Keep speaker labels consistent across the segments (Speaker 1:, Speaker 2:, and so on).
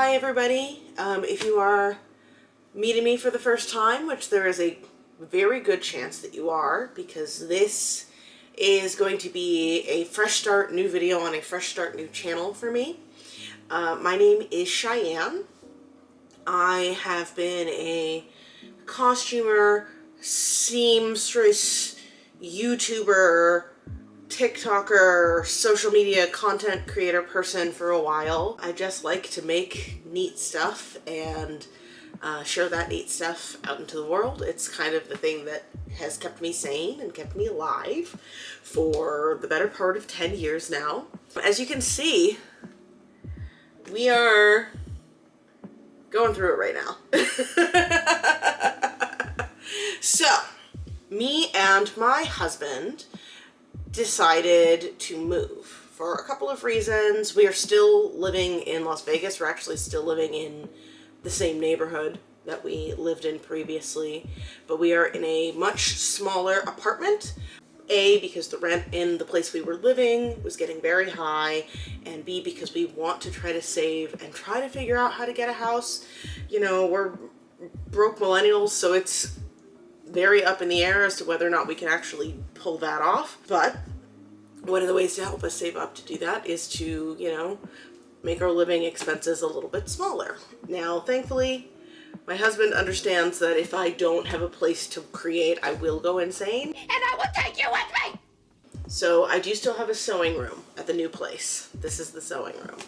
Speaker 1: Hi everybody. If you are meeting me for the first time, which there is a very good chance that you are, because this is going to be a fresh start new video on a fresh start new channel for me. My name is Cheyenne. I have been a costumer, seamstress, YouTuber, TikToker, social media content creator person for a while. I just like to make neat stuff and share that neat stuff out into the world. It's kind of the thing that has kept me sane and kept me alive for the better part of 10 years now. As you can see, we are going through it right now. So, me and my husband decided to move for a couple of reasons. We are still living in Las Vegas. We're actually still living in the same neighborhood that we lived in previously, but we are in a much smaller apartment. A, because the rent in the place we were living was getting very high, and B, because we want to try to save and try to figure out how to get a house. You know, we're broke millennials, so it's very up in the air as to whether or not we can actually pull that off. But one of the ways to help us save up to do that is to, you know, make our living expenses a little bit smaller. Now, thankfully, my husband understands that if I don't have a place to create, I will go insane. And I will take you with me! So I do still have a sewing room at the new place. This is the sewing room.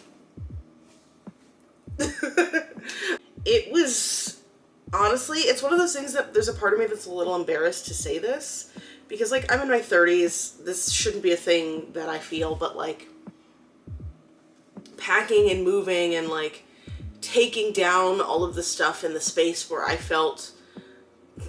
Speaker 1: It was... Honestly, it's one of those things that there's a part of me that's a little embarrassed to say this, because, like, I'm in my 30s. This shouldn't be a thing that I feel, but, like, packing and moving and, like, taking down all of the stuff in the space where I felt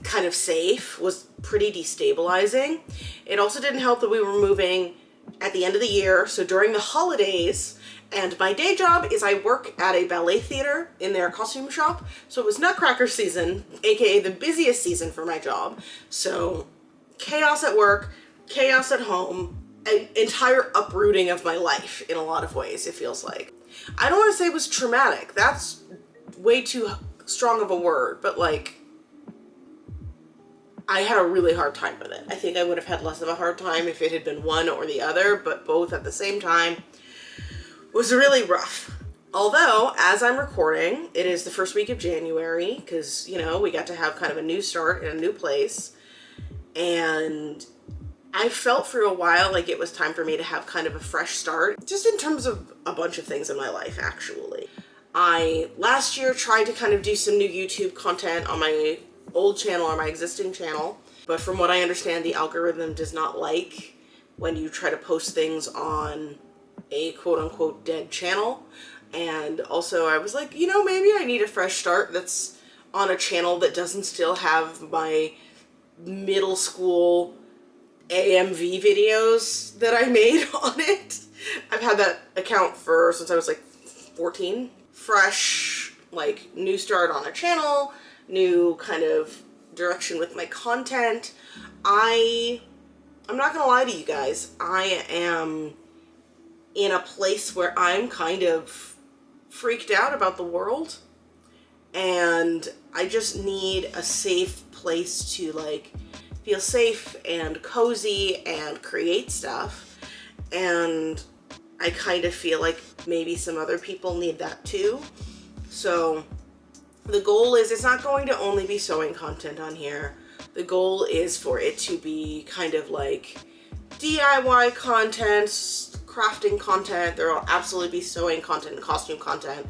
Speaker 1: kind of safe was pretty destabilizing. It also didn't help that we were moving at the end of the year, so during the holidays. And my day job is I work at a ballet theater in their costume shop. So it was Nutcracker season, aka the busiest season for my job. So chaos at work, chaos at home, an entire uprooting of my life in a lot of ways, it feels like. I don't want to say it was traumatic. That's way too strong of a word, but like, I had a really hard time with it. I think I would have had less of a hard time if it had been one or the other, but both at the same time was really rough. Although, as I'm recording, it is the first week of January, because, you know, we got to have kind of a new start in a new place. And I felt for a while like it was time for me to have kind of a fresh start, just in terms of a bunch of things in my life, actually. I, last year, tried to kind of do some new YouTube content on my old channel or my existing channel. But from what I understand, the algorithm does not like when you try to post things on a quote-unquote dead channel. And also I was like, you know, maybe I need a fresh start that's on a channel that doesn't still have my middle school AMV videos that I made on it. I've had that account since I was like 14. Fresh, like, new start on a channel, new kind of direction with my content. I'm not gonna lie to you guys, I am in a place where I'm kind of freaked out about the world, and I just need a safe place to, like, feel safe and cozy and create stuff. And I kind of feel like maybe some other people need that too. So the goal is, it's not going to only be sewing content on here. The goal is for it to be kind of like DIY content, crafting content. There will absolutely be sewing content and costume content,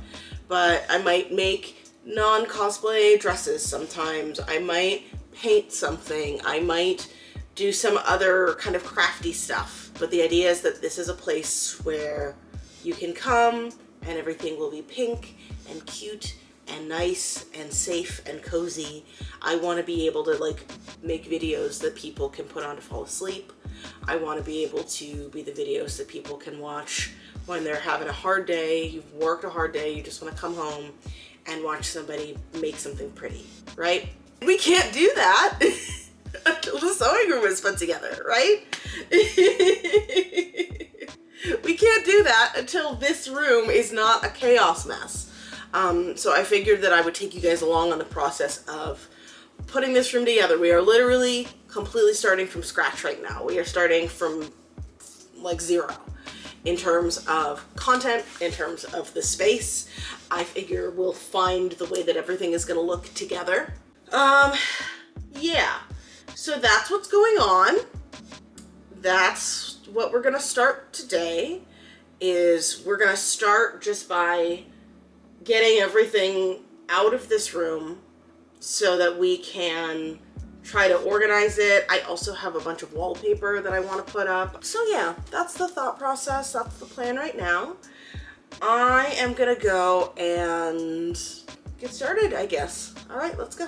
Speaker 1: but I might make non-cosplay dresses sometimes. I might paint something. I might do some other kind of crafty stuff. But the idea is that this is a place where you can come and everything will be pink and cute and nice and safe and cozy. I want to be able to, like, make videos that people can put on to fall asleep. I want to be able to be the videos that people can watch when they're having a hard day, you've worked a hard day, you just want to come home and watch somebody make something pretty, right? We can't do that until the sewing room is put together, right? We can't do that until this room is not a chaos mess. So I figured that I would take you guys along on the process of putting this room together. We are literally completely starting from scratch right now. We are starting from like zero in terms of content, in terms of the space. I figure we'll find the way that everything is going to look together. Yeah, so that's what's going on. That's what we're going to start today. Is we're going to start just by getting everything out of this room so that we can try to organize it. I also have a bunch of wallpaper that I want to put up. So yeah, that's the thought process. That's the plan right now. I am gonna go and get started, I guess. All right, let's go.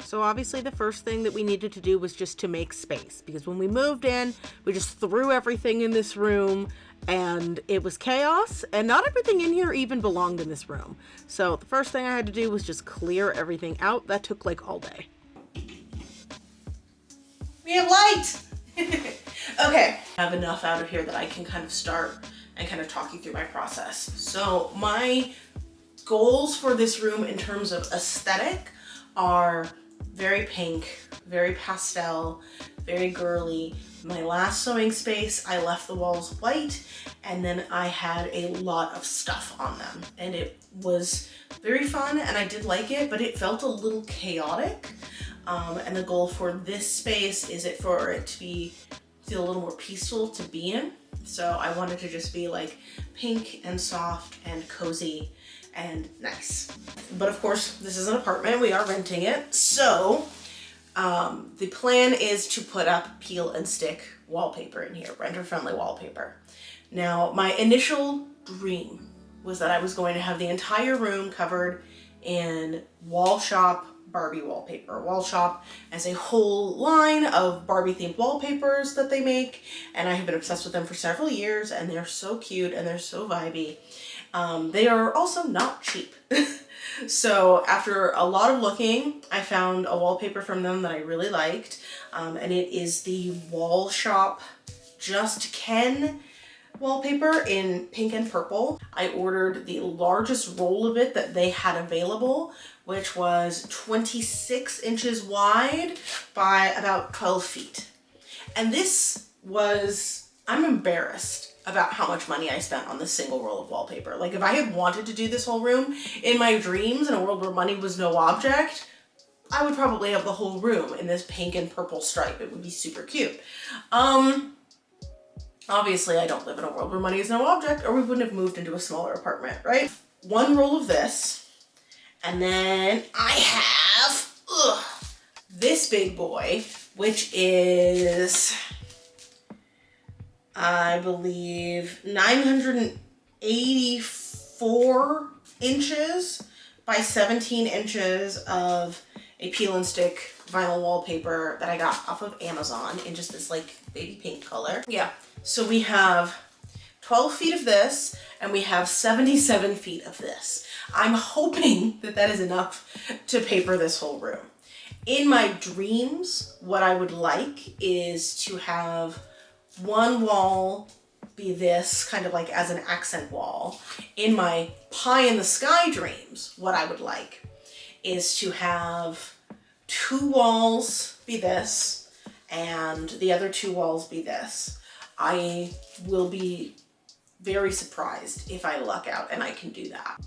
Speaker 1: So obviously the first thing that we needed to do was just to make space, because when we moved in, we just threw everything in this room and it was chaos, and not everything in here even belonged in this room. So the first thing I had to do was just clear everything out. That took like all day. We have light! Okay, I have enough out of here that I can kind of start and kind of talk you through my process. So my goals for this room in terms of aesthetic are very pink, very pastel, very girly. My last sewing space, I left the walls white, and then I had a lot of stuff on them. And it was very fun, and I did like it, but it felt a little chaotic. And the goal for this space is for it to feel a little more peaceful to be in. So I wanted to just be like pink and soft and cozy and nice. But of course, this is an apartment, we are renting it. So the plan is to put up peel and stick wallpaper in here, renter-friendly wallpaper. Now, my initial dream was that I was going to have the entire room covered in Wall Shop Barbie wallpaper. Wall Shop as a whole line of Barbie themed wallpapers that they make, and I have been obsessed with them for several years, and they're so cute and they're so vibey. They are also not cheap. So after a lot of looking, I found a wallpaper from them that I really liked, and it is the Wall Shop Just Ken wallpaper in pink and purple. I ordered the largest roll of it that they had available, which was 26 inches wide by about 12 feet. And this was, I'm embarrassed about how much money I spent on this single roll of wallpaper. Like, if I had wanted to do this whole room in my dreams in a world where money was no object, I would probably have the whole room in this pink and purple stripe. It would be super cute. Obviously, I don't live in a world where money is no object, or we wouldn't have moved into a smaller apartment, right? One roll of this, and then I have this big boy, which is, I believe, 984 inches by 17 inches of a peel and stick vinyl wallpaper that I got off of Amazon in just this like baby pink color. Yeah, so we have 12 feet of this and we have 77 feet of this. I'm hoping that that is enough to paper this whole room. In my dreams, what I would like is to have one wall be this, kind of like as an accent wall. In my pie in the sky dreams, what I would like is to have two walls be this and the other two walls be this. I will be very surprised if I luck out and I can do that.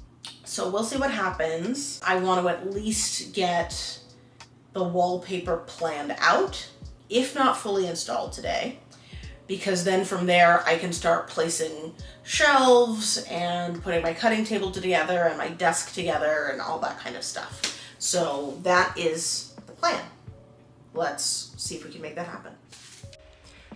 Speaker 1: So we'll see what happens. I want to at least get the wallpaper planned out, if not fully installed today, because then from there I can start placing shelves and putting my cutting table together and my desk together and all that kind of stuff. So that is the plan. Let's see if we can make that happen.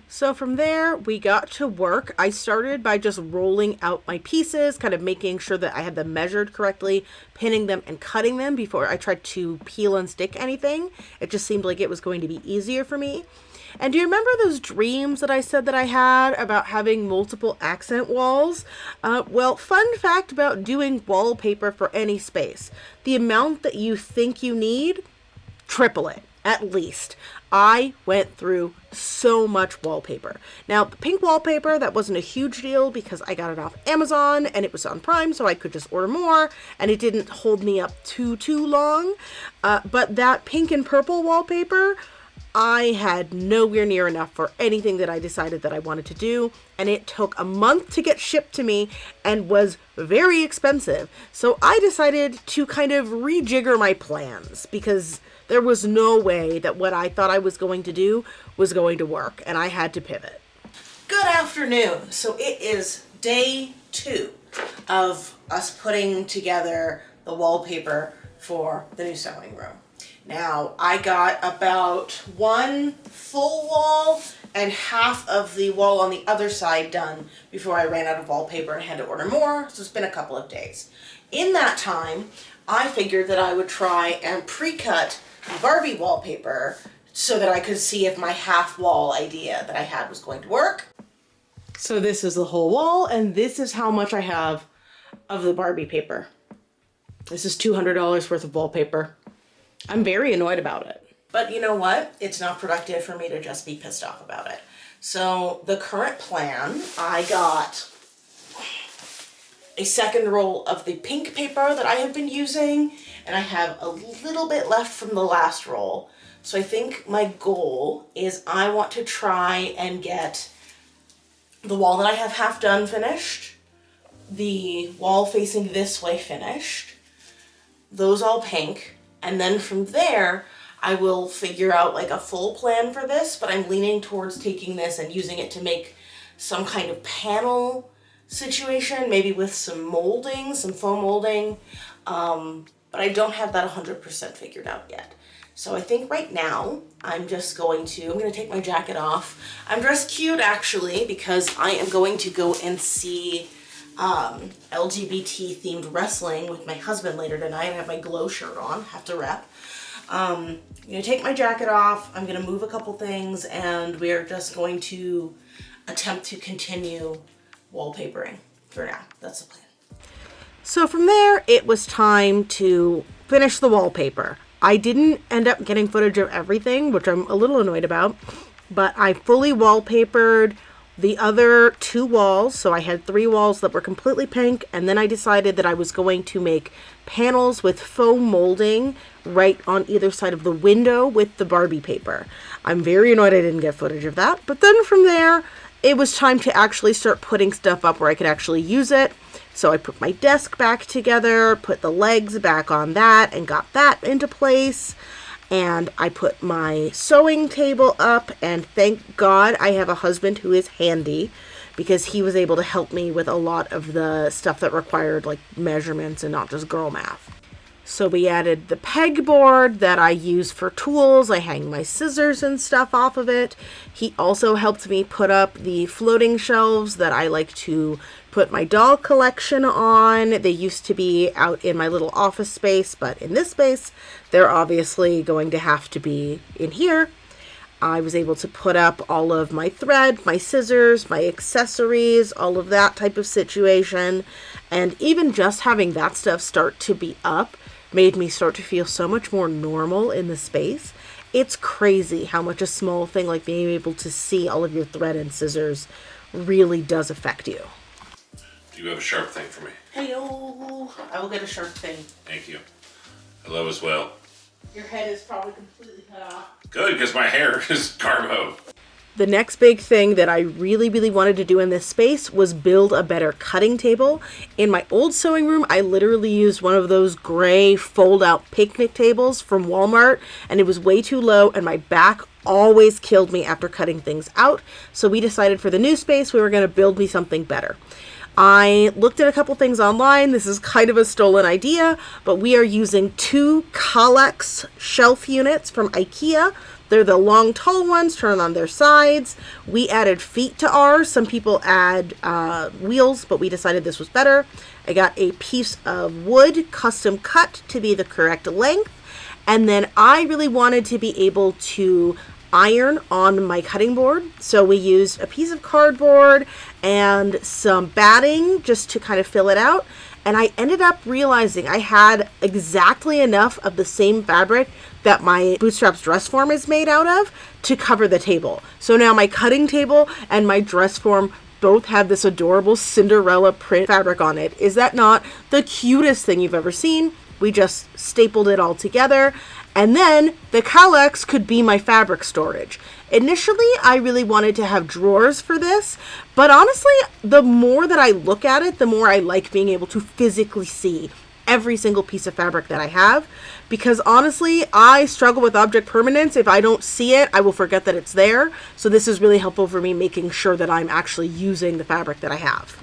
Speaker 1: So from there, we got to work. I started by just rolling out my pieces, kind of making sure that I had them measured correctly, pinning them and cutting them before I tried to peel and stick anything. It just seemed like it was going to be easier for me. And do you remember those dreams that I said that I had about having multiple accent walls? Well, fun fact about doing wallpaper for any space. The amount that you think you need, triple it. at least. I went through so much wallpaper. Now, the pink wallpaper, that wasn't a huge deal because I got it off Amazon and it was on Prime, so I could just order more and it didn't hold me up too long. But that pink and purple wallpaper, I had nowhere near enough for anything that I decided that I wanted to do, and it took a month to get shipped to me and was very expensive. So I decided to kind of rejigger my plans because there was no way that what I thought I was going to do was going to work, and I had to pivot. Good afternoon. So it is day 2 of us putting together the wallpaper for the new sewing room. Now, I got about one full wall and half of the wall on the other side done before I ran out of wallpaper and had to order more, so it's been a couple of days. In that time, I figured that I would try and pre-cut Barbie wallpaper so that I could see if my half wall idea that I had was going to work. So this is the whole wall, and this is how much I have of the Barbie paper. This is $200 worth of wallpaper. I'm very annoyed about it. But you know what? It's not productive for me to just be pissed off about it. So the current plan, I got a second roll of the pink paper that I have been using, and I have a little bit left from the last roll. So I think my goal is I want to try and get the wall that I have half done finished, the wall facing this way finished, those all pink, and then from there, I will figure out like a full plan for this, but I'm leaning towards taking this and using it to make some kind of panel situation, maybe with some molding, some foam molding, but I don't have that 100% figured out yet. So I think right now, I'm going to take my jacket off. I'm dressed cute actually, because I am going to go and see LGBT themed wrestling with my husband later tonight. I have my glow shirt on, have to rep. I'm gonna take my jacket off, I'm gonna move a couple things, and we are just going to attempt to continue wallpapering for now. That's the plan. So from there, it was time to finish the wallpaper. I didn't end up getting footage of everything, which I'm a little annoyed about, but I fully wallpapered the other 2 walls. So I had 3 walls that were completely pink, and then I decided that I was going to make panels with foam molding right on either side of the window with the Barbie paper. I'm very annoyed I didn't get footage of that, but then from there, it was time to actually start putting stuff up where I could actually use it. So I put my desk back together, put the legs back on that, and got that into place. And I put my sewing table up, and thank God I have a husband who is handy, because he was able to help me with a lot of the stuff that required like measurements and not just girl math. So we added the pegboard that I use for tools. I hang my scissors and stuff off of it. He also helped me put up the floating shelves that I like to put my doll collection on. They used to be out in my little office space, but in this space, they're obviously going to have to be in here. I was able to put up all of my thread, my scissors, my accessories, all of that type of situation. And even just having that stuff start to be up made me start to feel so much more normal in the space. It's crazy how much a small thing like being able to see all of your thread and scissors really does affect you.
Speaker 2: Do you have a sharp thing for me?
Speaker 1: Hello. I will get a sharp thing.
Speaker 2: Thank you. Hello as well.
Speaker 1: Your head is probably completely cut off.
Speaker 2: Good, because my hair is carbo.
Speaker 1: The next big thing that I really wanted to do in this space was build a better cutting table. In my old sewing room, I literally used one of those gray fold-out picnic tables from Walmart, and it was way too low, and my back always killed me after cutting things out. So we decided for the new space, we were going to build me something better. I looked at a couple things online. This is kind of a stolen idea, but we are using 2 Kallax shelf units from IKEA. They're the long, tall ones, turn on their sides. We added feet to ours. Some people add wheels, but we decided this was better. I got a piece of wood custom cut to be the correct length. And then I really wanted to be able to iron on my cutting board. So we used a piece of cardboard and some batting just to kind of fill it out. and I ended up realizing I had exactly enough of the same fabric that my Bootstraps dress form is made out of to cover the table. So now my cutting table and my dress form both have this adorable Cinderella print fabric on it. Is that not the cutest thing you've ever seen? We just stapled it all together, and then the Kallax could be my fabric storage. Initially, I really wanted to have drawers for this, but honestly, the more that I look at it, the more I like being able to physically see every single piece of fabric that I have, because honestly, I struggle with object permanence. If I don't see it, I will forget that it's there. So this is really helpful for me making sure that I'm actually using the fabric that I have.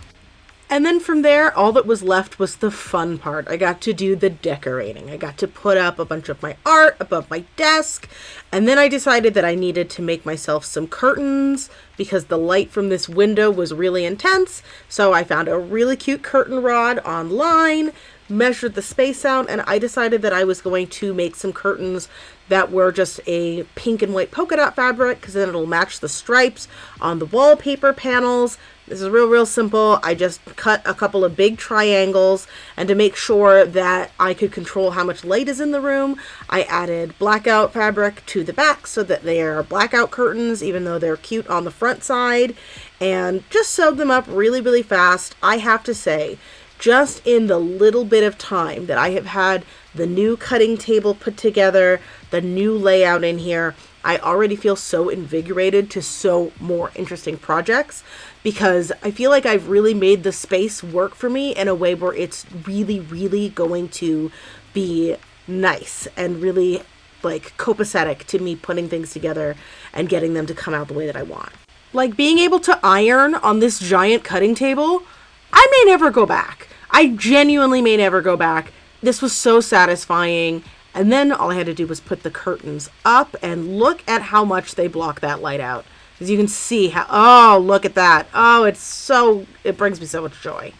Speaker 1: And then from there, all that was left was the fun part. I got to do the decorating. I got to put up a bunch of my art above my desk. And then I decided that I needed to make myself some curtains because the light from this window was really intense. So I found a really cute curtain rod online, measured the space out, and I decided that I was going to make some curtains that were just a pink and white polka dot fabric, because then it'll match the stripes on the wallpaper panels. This is real simple. I just cut a couple of big triangles, and to make sure that I could control how much light is in the room, I added blackout fabric to the back so that they are blackout curtains, even though they're cute on the front side, and just sewed them up really fast. I have to say, just in the little bit of time that I have had the new cutting table put together, the new layout in here, I already feel so invigorated to sew more interesting projects, because I feel like I've really made the space work for me in a way where it's really going to be nice and really like copacetic to me putting things together and getting them to come out the way that I want. Like being able to iron on this giant cutting table, I may never go back. I genuinely may never go back. This was so satisfying. And then all I had to do was put the curtains up, and look at how much they block that light out. As you can see how, oh, look at that. Oh, it brings me so much joy.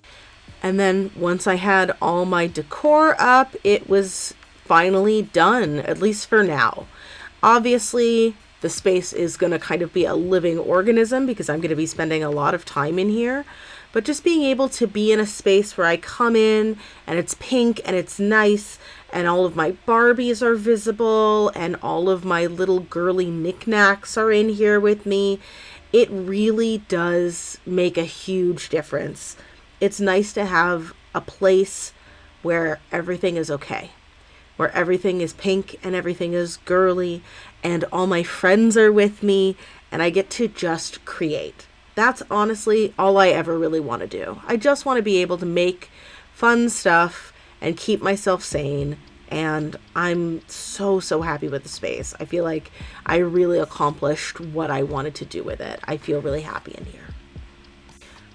Speaker 1: And then once I had all my decor up, it was finally done, at least for now. Obviously, the space is going to kind of be a living organism because I'm going to be spending a lot of time in here. But just being able to be in a space where I come in and it's pink and it's nice and all of my Barbies are visible and all of my little girly knickknacks are in here with me, it really does make a huge difference. It's nice to have a place where everything is okay, where everything is pink and everything is girly and all my friends are with me and I get to just create. That's honestly all I ever really want to do. I just want to be able to make fun stuff and keep myself sane. And I'm so happy with the space. I feel like I really accomplished what I wanted to do with it. I feel really happy in here.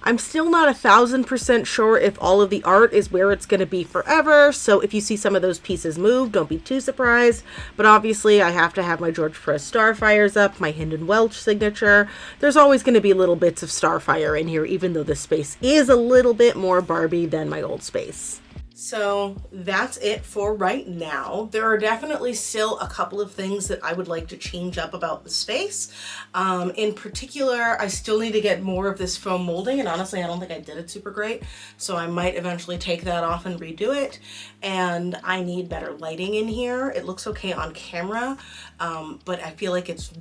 Speaker 1: I'm still not 1000% sure if all of the art is where it's going to be forever. So if you see some of those pieces move, don't be too surprised. But obviously I have to have my George Perez Starfires up, my Hinden Welch signature. There's always going to be little bits of Starfire in here, even though this space is a little bit more Barbie than my old space. So that's it for right now. There are definitely still a couple of things that I would like to change up about the space. In particular, I still need to get more of this foam molding, and honestly, I don't think I did it super great. So I might eventually take that off and redo it. And I need better lighting in here. It looks okay on camera, but I feel like it's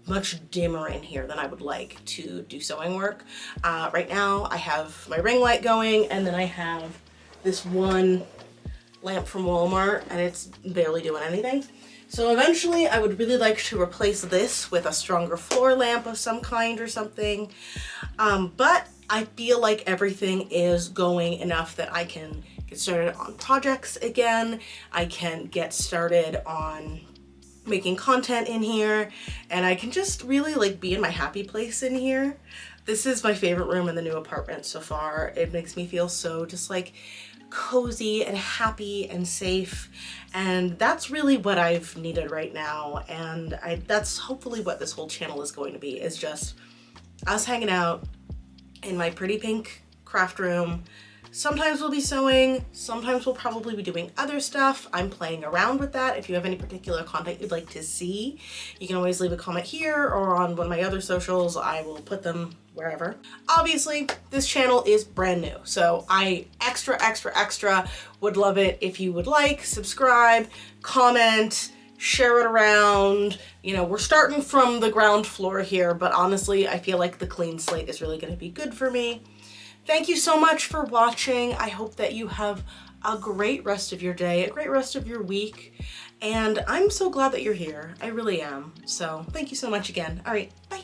Speaker 1: much dimmer in here than I would like to do sewing work. Right now, I have my ring light going, and then I have this one lamp from Walmart, and it's barely doing anything. So eventually I would really like to replace this with a stronger floor lamp of some kind or something. But I feel like everything is going enough that I can get started on projects again. I can get started on making content in here, and I can just really like be in my happy place in here. This is my favorite room in the new apartment so far. It makes me feel so just like cozy and happy and safe, and that's really what I've needed right now. And that's hopefully what this whole channel is going to be, is just us hanging out in my pretty pink craft room, Sometimes we'll be sewing, sometimes we'll probably be doing other stuff. I'm playing around with that. If you have any particular content you'd like to see, you can always leave a comment here or on one of my other socials. I will put them wherever. Obviously, this channel is brand new, so I extra would love it if you would like, subscribe, comment, share it around. You know, we're starting from the ground floor here, but honestly, I feel like the clean slate is really gonna be good for me. Thank you so much for watching. I hope that you have a great rest of your day, a great rest of your week, and I'm so glad that you're here. I really am. So thank you so much again. All right, bye.